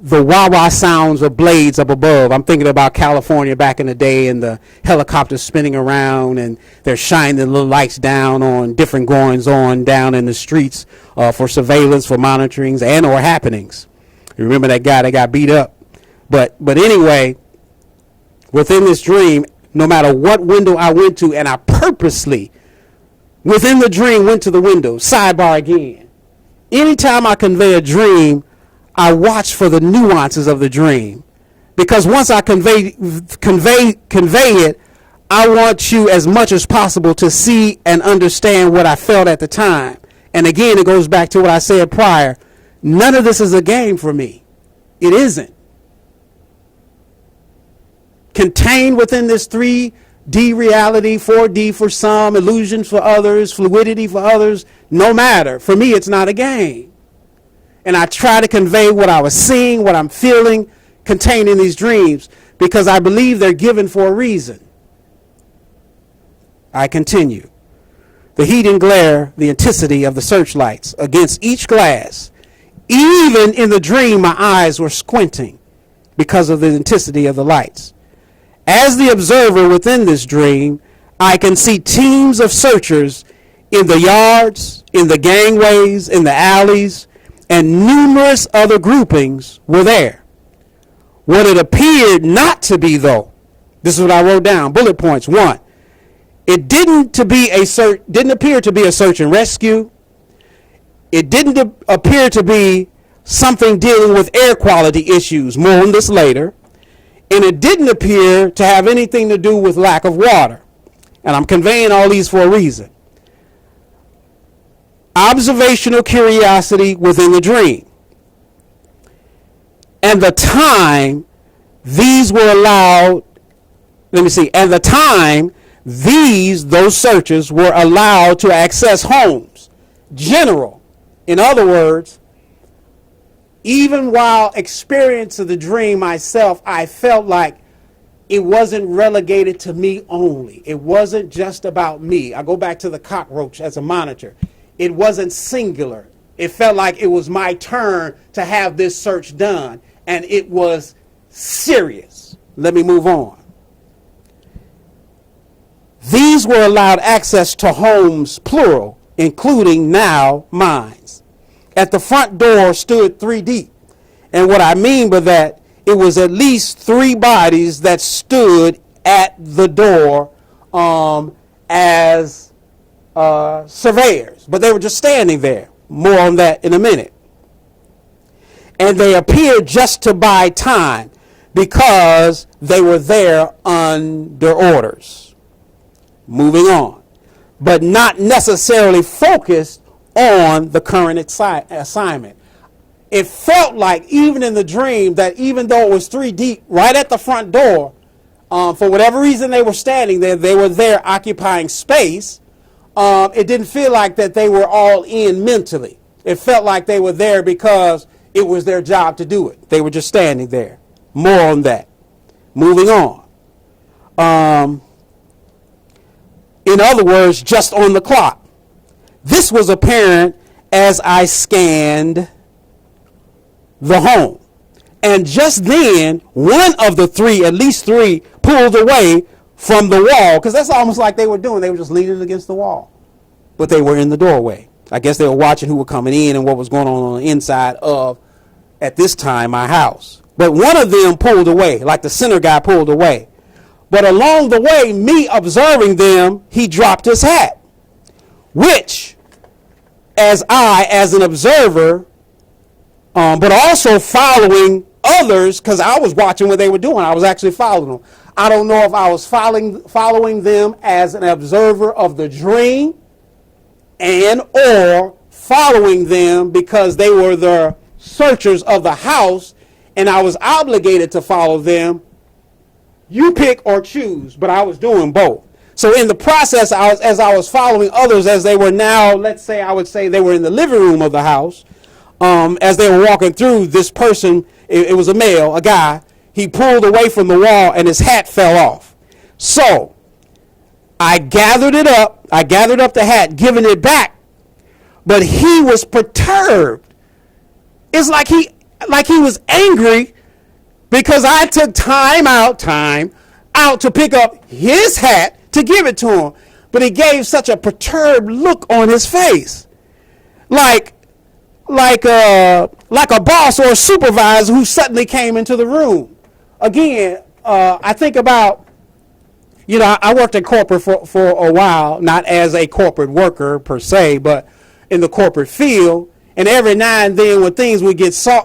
the wah-wah sounds of blades up above. I'm thinking about California back in the day and the helicopters spinning around and they're shining the little lights down on different goings on down in the streets for surveillance, for monitorings, and or happenings. You remember that guy that got beat up? But anyway, within this dream, no matter what window I went to, and I purposely, within the dream, went to the window. Sidebar again. Anytime I convey a dream, I watch for the nuances of the dream, because once I convey it, I want you as much as possible to see and understand what I felt at the time. And again, it goes back to what I said prior. None of this is a game for me. It isn't. Contained within this 3D reality, 4D for some, illusions for others, fluidity for others, no matter. For me, it's not a game. And I try to convey what I was seeing, what I'm feeling, contained in these dreams, because I believe they're given for a reason. I continue. The heat and glare, the intensity of the searchlights against each glass. Even in the dream, my eyes were squinting because of the intensity of the lights. As the observer within this dream, I can see teams of searchers in the yards, in the gangways, in the alleys, and numerous other groupings were there. What it appeared not to be, though, this is what I wrote down, bullet points. 1, it didn't appear to be a search and rescue. It didn't appear to be something dealing with air quality issues. More on this later. And it didn't appear to have anything to do with lack of water. And I'm conveying all these for a reason. Observational curiosity within the dream. And the time these were allowed, those searchers were allowed to access homes. General. In other words, even while experiencing the dream myself, I felt like it wasn't relegated to me only. It wasn't just about me. I go back to the cockroach as a monitor. It wasn't singular. It felt like it was my turn to have this search done, and it was serious. Let me move on. These were allowed access to homes, plural, including now mine. At the front door stood 3 deep. And what I mean by that, it was at least 3 bodies that stood at the door as surveyors. But they were just standing there. More on that in a minute. And they appeared just to buy time because they were there under orders. Moving on. But not necessarily focused on the current assignment. It felt like, even in the dream, that even though it was 3 deep right at the front door, for whatever reason they were standing there, they were there occupying space. It didn't feel like that they were all in mentally. It felt like they were there because it was their job to do it. They were just standing there. More on that. Moving on. In other words, just on the clock. This was apparent as I scanned the home. And just then, one of the 3, at least 3, pulled away from the wall, because that's almost like they were doing. They were just leaning against the wall. But they were in the doorway. I guess they were watching who were coming in and what was going on the inside of at this time my house. But one of them pulled away, like the center guy pulled away. But along the way, me observing them, he dropped his hat, which, as an observer, but also following others, because I was watching what they were doing. I was actually following them. I don't know if I was following them as an observer of the dream and or following them because they were the searchers of the house and I was obligated to follow them. You pick or choose, but I was doing both. So in the process, as I was following others as they were now, let's say, I would say they were in the living room of the house, as they were walking through, this person, it was a male, a guy, he pulled away from the wall and his hat fell off. So I gathered it up. I gathered up the hat, giving it back. But he was perturbed. It's like he was angry because I took time out to pick up his hat to give it to him. But he gave such a perturbed look on his face. Like a boss or a supervisor who suddenly came into the room. Again, I think about, I worked in corporate for a while, not as a corporate worker per se, but in the corporate field. And every now and then when things would get slow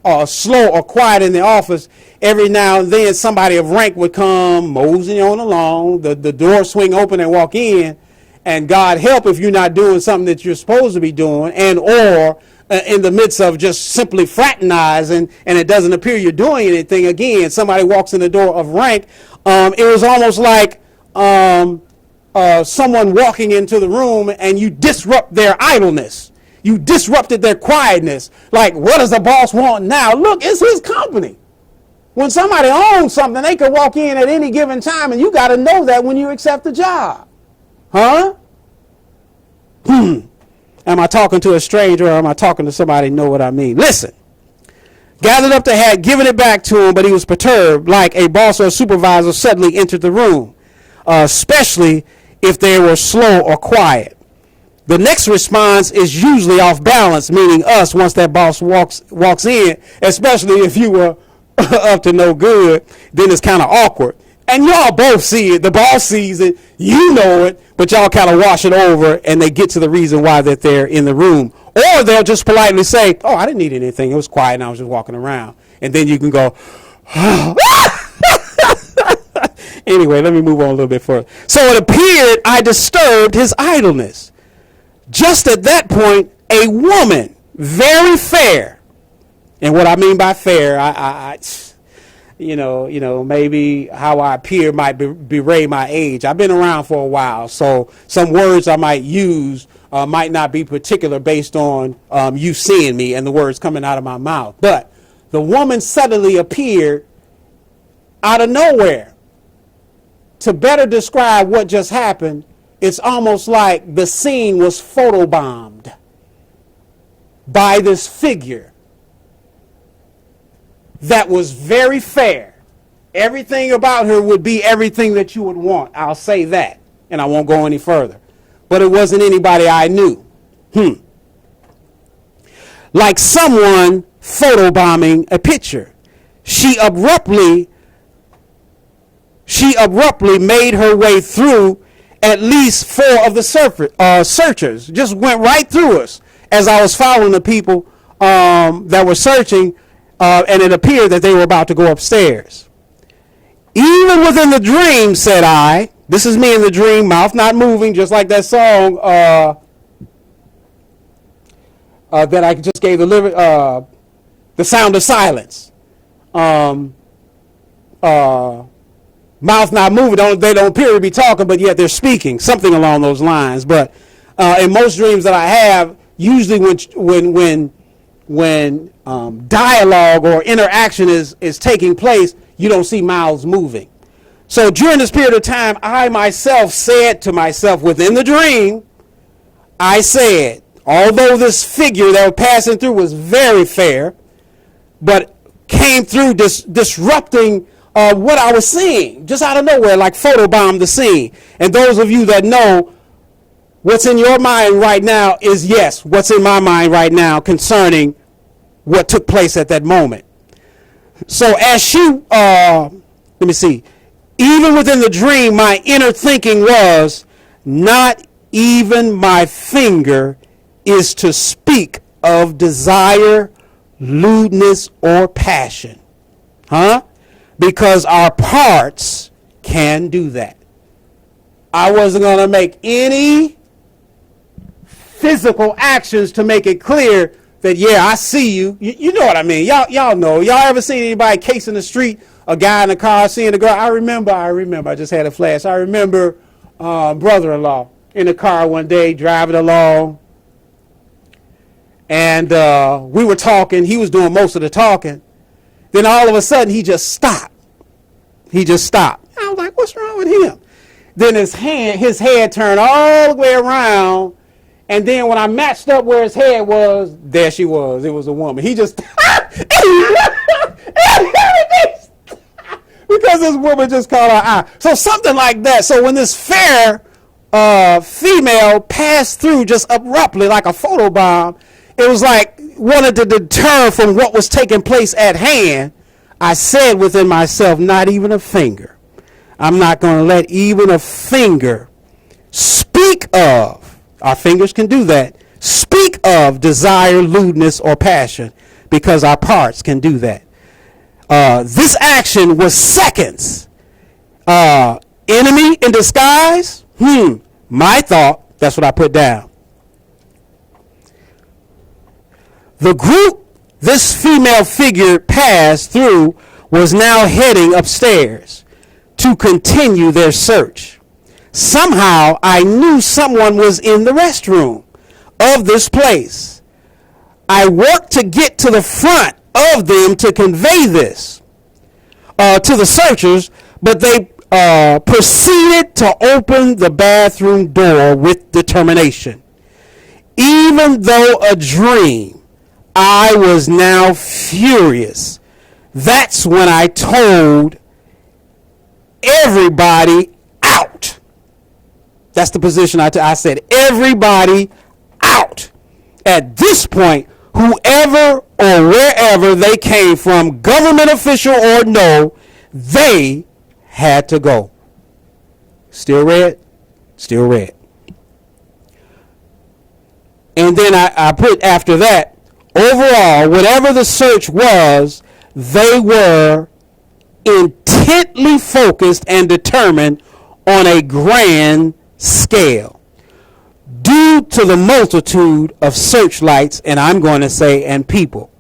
or quiet in the office, every now and then somebody of rank would come moseying on along, the door swing open and walk in. And God help if you're not doing something that you're supposed to be doing and or in the midst of just simply fraternizing and it doesn't appear you're doing anything. Again, somebody walks in the door of rank. It was almost like someone walking into the room and you disrupt their idleness. You disrupted their quietness. Like, what does the boss want now? Look, it's his company. When somebody owns something, they could walk in at any given time, and you got to know that when you accept the job. Huh? Am I talking to a stranger or am I talking to somebody who know what I mean? Listen. Gathered up the hat, giving it back to him, but he was perturbed like a boss or a supervisor suddenly entered the room, especially if they were slow or quiet. The next response is usually off balance, meaning us, once that boss walks in, especially if you were up to no good, then it's kind of awkward. And y'all both see it. The boss sees it. You know it. But y'all kind of wash it over and they get to the reason why that they're in the room. Or they'll just politely say, oh, I didn't need anything. It was quiet and I was just walking around. And then you can go, anyway, let me move on a little bit further. So it appeared I disturbed his idleness. Just at that point, a woman, very fair. And what I mean by fair, I maybe how I appear might betray my age. I've been around for a while, so some words I might use might not be particular based on you seeing me and the words coming out of my mouth. But the woman suddenly appeared out of nowhere. To better describe what just happened, it's almost like the scene was photobombed by this figure that was very fair. Everything about her would be everything that you would want. I'll say that, and I won't go any further. But it wasn't anybody I knew. Like someone photobombing a picture. She abruptly made her way through at least 4 of the searchers. Just went right through us as I was following the people that were searching, and it appeared that they were about to go upstairs. Even within the dream, said I, this is me in the dream, mouth not moving, just like that song that I just gave the sound of silence. Mouth not moving, they don't appear to be talking, but yet they're speaking, something along those lines. But in most dreams that I have, usually when dialogue or interaction is taking place, you don't see mouths moving. So during this period of time, I myself said to myself within the dream, I said, although this figure that was passing through was very fair, but came through disrupting what I was seeing, just out of nowhere, like photobombed the scene. And those of you that know what's in your mind right now is, yes, what's in my mind right now concerning what took place at that moment. So as she, let me see, even within the dream, my inner thinking was, not even my finger is to speak of desire, lewdness, or passion. Because our parts can do that. I wasn't going to make any physical actions to make it clear that, yeah, I see you. You know what I mean. Y'all know. Y'all ever seen anybody casing the street, a guy in the car seeing a girl? I remember. I just had a flash. I remember brother-in-law in the car one day driving along. And we were talking. He was doing most of the talking. Then all of a sudden, he just stopped. I was like, what's wrong with him? Then his head turned all the way around. And then when I matched up where his head was, there she was. It was a woman. He just, because this woman just caught our eye. So something like that. So when this fair female passed through just abruptly like a photobomb, it was like wanted to deter from what was taking place at hand. I said within myself, not even a finger. I'm not going to let even a finger speak of, our fingers can do that, speak of desire, lewdness, or passion, because our parts can do that. This action was seconds. Enemy in disguise? My thought, that's what I put down. The group this female figure passed through was now heading upstairs to continue their search. Somehow I knew someone was in the restroom of this place. I worked to get to the front of them to convey this to the searchers, but they proceeded to open the bathroom door with determination. Even though a dream, I was now furious. That's when I told everybody out. That's the position I said, everybody out. At this point, whoever or wherever they came from, government official or no, they had to go. Still red? Still red. And then I put after that, overall, whatever the search was, they were intently focused and determined on a grand scale. Due to the multitude of searchlights, and I'm going to say, and people.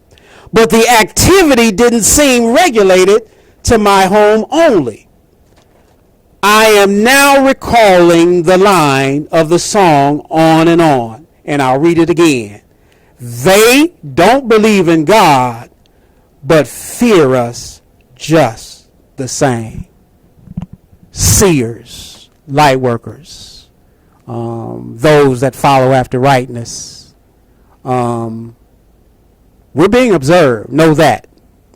But the activity didn't seem regulated to my home only. I am now recalling the line of the song On and On, and I'll read it again. They don't believe in God, but fear us just the same. Seers, light workers, those that follow after rightness. We're being observed, know that.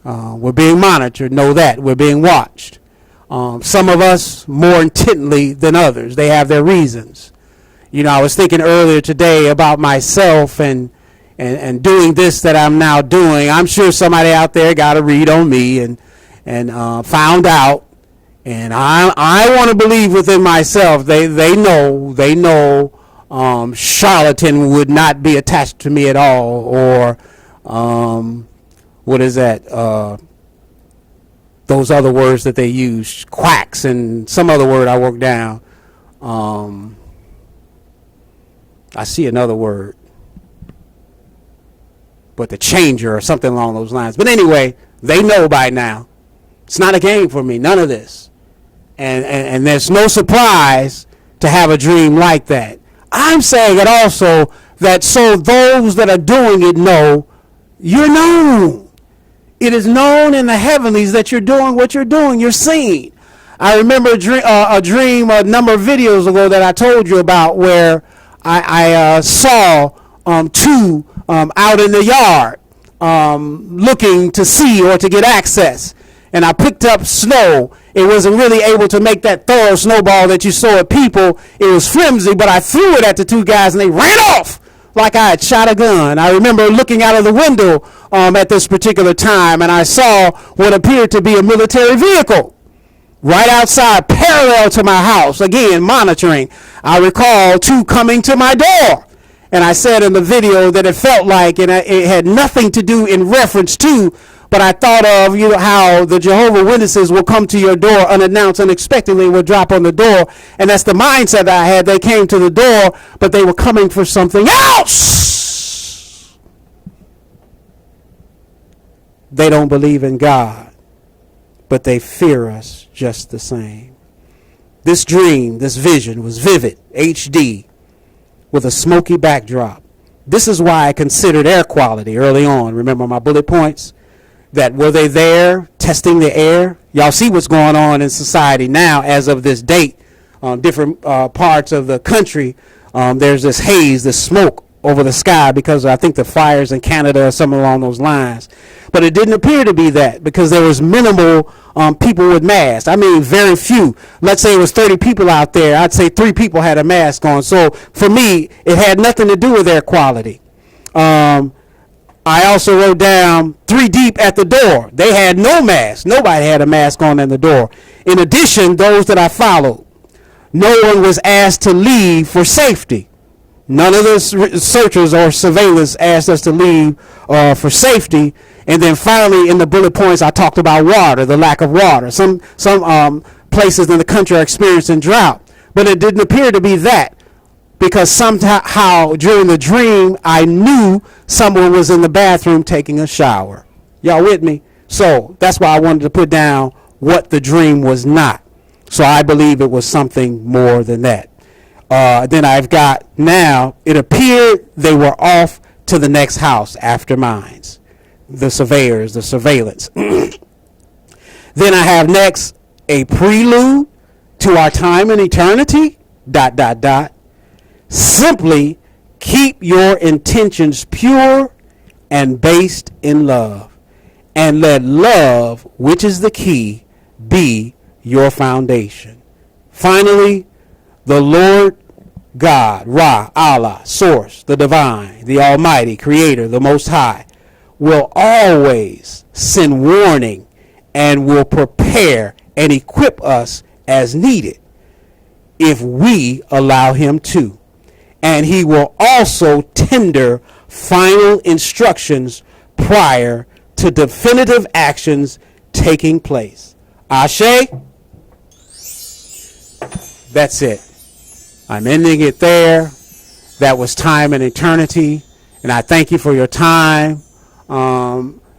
We're being monitored, know that. We're being watched. Some of us more intently than others. They have their reasons. You know, I was thinking earlier today about myself and doing this that I'm now doing. I'm sure somebody out there got a read on me and found out. And I want to believe within myself, they know charlatan would not be attached to me at all, or what is that? Those other words that they use, quacks, and some other word I wrote down. I see another word, but the changer or something along those lines. But anyway, they know by now. It's not a game for me, none of this. And there's no surprise to have a dream like that. I'm saying it also that so those that are doing it know you're known. It is known in the heavenlies that you're doing what you're doing. You're seen. I remember a dream a number of videos ago that I told you about where I saw two out in the yard looking to see or to get access. And I picked up snow. It wasn't really able to make that thorough snowball that you saw at people. It was flimsy, but I threw it at the two guys and they ran off like I had shot a gun. I remember looking out of the window at this particular time, and I saw what appeared to be a military vehicle right outside, parallel to my house, again, monitoring. I recall two coming to my door. And I said in the video that it felt like, and it had nothing to do in reference to, but I thought of, how the Jehovah's Witnesses will come to your door unannounced, unexpectedly will drop on the door. And that's the mindset that I had. They came to the door, but they were coming for something else. They don't believe in God, but they fear us just the same. This dream, this vision was vivid, HD, with a smoky backdrop. This is why I considered air quality early on. Remember my bullet points? That were they there testing the air? Y'all see what's going on in society now as of this date. Different parts of the country, there's this haze, this smoke over the sky because I think the fires in Canada or something along those lines. But it didn't appear to be that because there was minimal people with masks. I mean, very few. Let's say it was 30 people out there. I'd say 3 people had a mask on. So for me, it had nothing to do with air quality. I also wrote down 3 deep at the door. They had no mask. Nobody had a mask on in the door. In addition, those that I followed, no one was asked to leave for safety. None of the searchers or surveillance asked us to leave for safety. And then finally, in the bullet points, I talked about water, the lack of water. Some places in the country are experiencing drought. But it didn't appear to be that. Because somehow during the dream, I knew someone was in the bathroom taking a shower. Y'all with me? So that's why I wanted to put down what the dream was not. So I believe it was something more than that. Then I've got now, it appeared they were off to the next house after mines. The surveyors, the surveillance. Then I have next a prelude to our time in eternity, ... Simply keep your intentions pure and based in love, and let love, which is the key, be your foundation. Finally, the Lord God, Ra, Allah, Source, the Divine, the Almighty, Creator, the Most High, will always send warning and will prepare and equip us as needed if we allow Him to. And He will also tender final instructions prior to definitive actions taking place. Ashe? That's it. I'm ending it there. That was time and eternity. And I thank you for your time.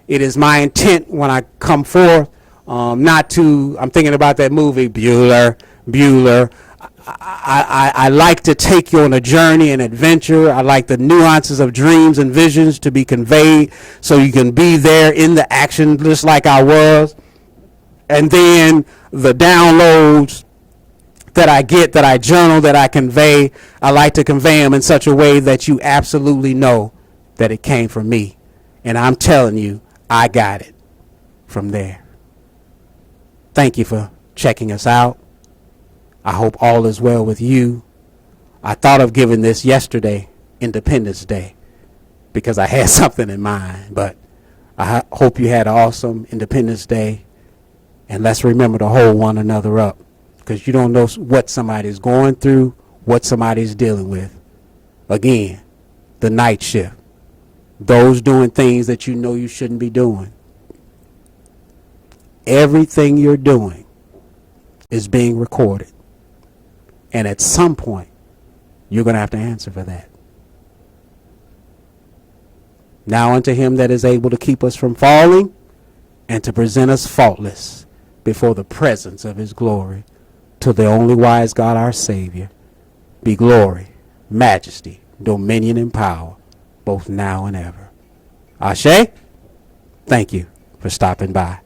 It is my intent when I come forth I'm thinking about that movie, Bueller. I like to take you on a journey and adventure. I like the nuances of dreams and visions to be conveyed so you can be there in the action just like I was. And then the downloads that I get, that I journal, that I convey, I like to convey them in such a way that you absolutely know that it came from me. And I'm telling you, I got it from there. Thank you for checking us out. I hope all is well with you. I thought of giving this yesterday, Independence Day, because I had something in mind. But I hope you had an awesome Independence Day. And let's remember to hold one another up, because you don't know what somebody's going through, what somebody's dealing with. Again, the night shift. Those doing things that you know you shouldn't be doing. Everything you're doing is being recorded. And at some point, you're going to have to answer for that. Now unto Him that is able to keep us from falling and to present us faultless before the presence of His glory, to the only wise God our Savior, be glory, majesty, dominion, and power, both now and ever. Ashe, thank you for stopping by.